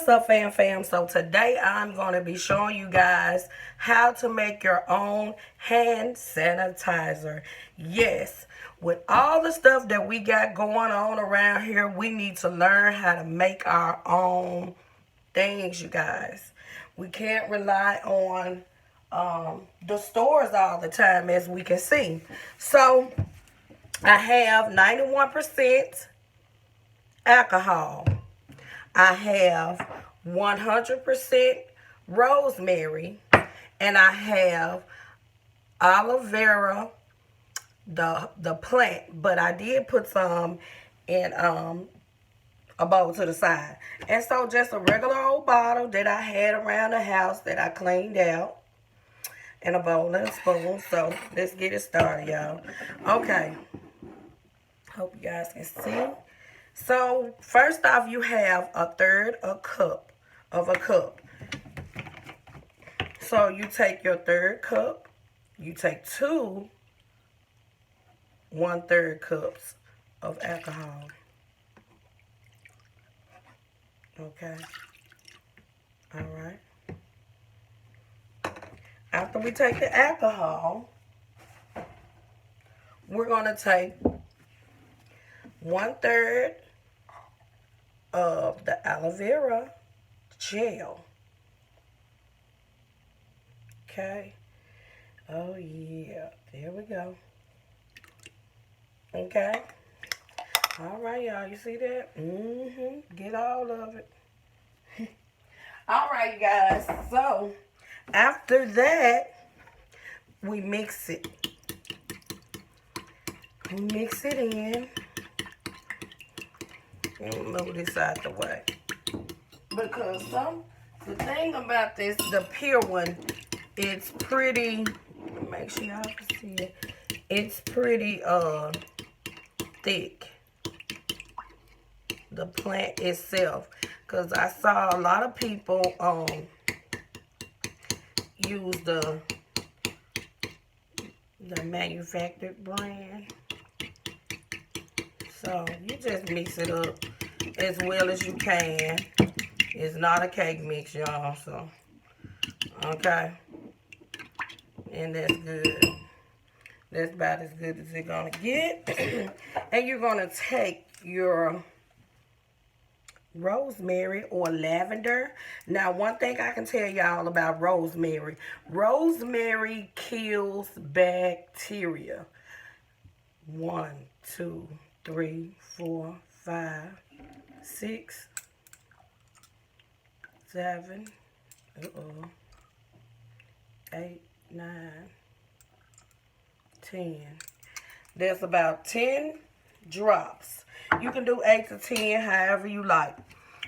What's up, fam? So today I'm going to be showing you guys how to make your own hand sanitizer. Yes, with all the stuff that we got going on around here, we need to learn how to make our own things, you guys. We can't rely on the stores all the time, as we can see. So I have 91% alcohol. I have 100% rosemary, and I have aloe vera, the plant, but I did put some in a bowl to the side. And so just a regular old bottle that I had around the house that I cleaned out, and a bowl and a spoon. So let's get it started, y'all. Okay. Hope you guys can see. So first off, you have a third a cup of a cup. So you take your third cup, you take two 1/3 cups of alcohol. Okay. All right. After we take the alcohol, we're going to take 1/3 of the aloe vera gel. Okay. Oh yeah. There we go. Okay. All right, y'all. You see that? Get all of it. All right, you guys. So after that, we mix it. We mix it in. Let me move this out the way. Because the thing about this, the pure one, it's pretty, make sure y'all can see it. It's pretty thick. The plant itself. Because I saw a lot of people use the manufactured brand. So you just mix it up as well as you can. It's not a cake mix, y'all. So, okay. And that's good. That's about as good as it's going to get. And you're going to take your rosemary or lavender. Now, one thing I can tell y'all about rosemary. Rosemary kills bacteria. 1, 2, 3, 4, 5, 6, 7, 8, 9, 10. There's about 10 drops. You can do 8 to 10, however you like.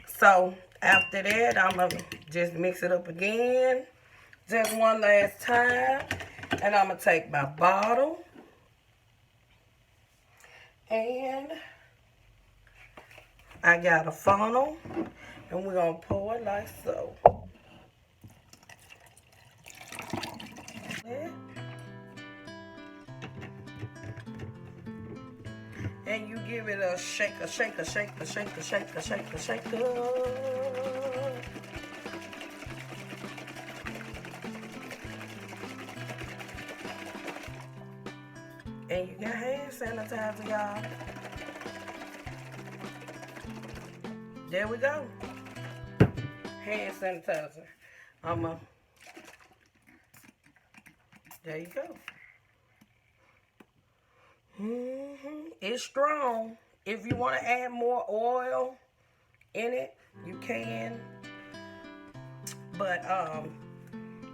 So after that, I'm going to just mix it up again. Just one last time. And I'm going to take my bottle. And I got a funnel. And we're going to pour it like so. And you give it a shake. And you got hand sanitizer, y'all. There we go. Hand sanitizer. There you go. It's strong. If you want to add more oil in it, you can. But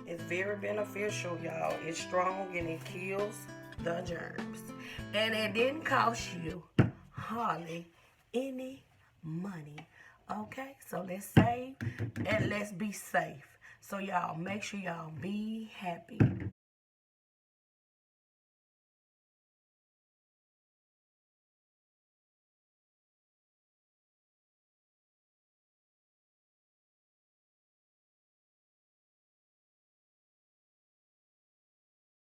it's very beneficial, y'all. It's strong and it kills the germs. And it didn't cost you hardly any money. Okay, so let's save and let's be safe. So y'all make sure y'all be happy.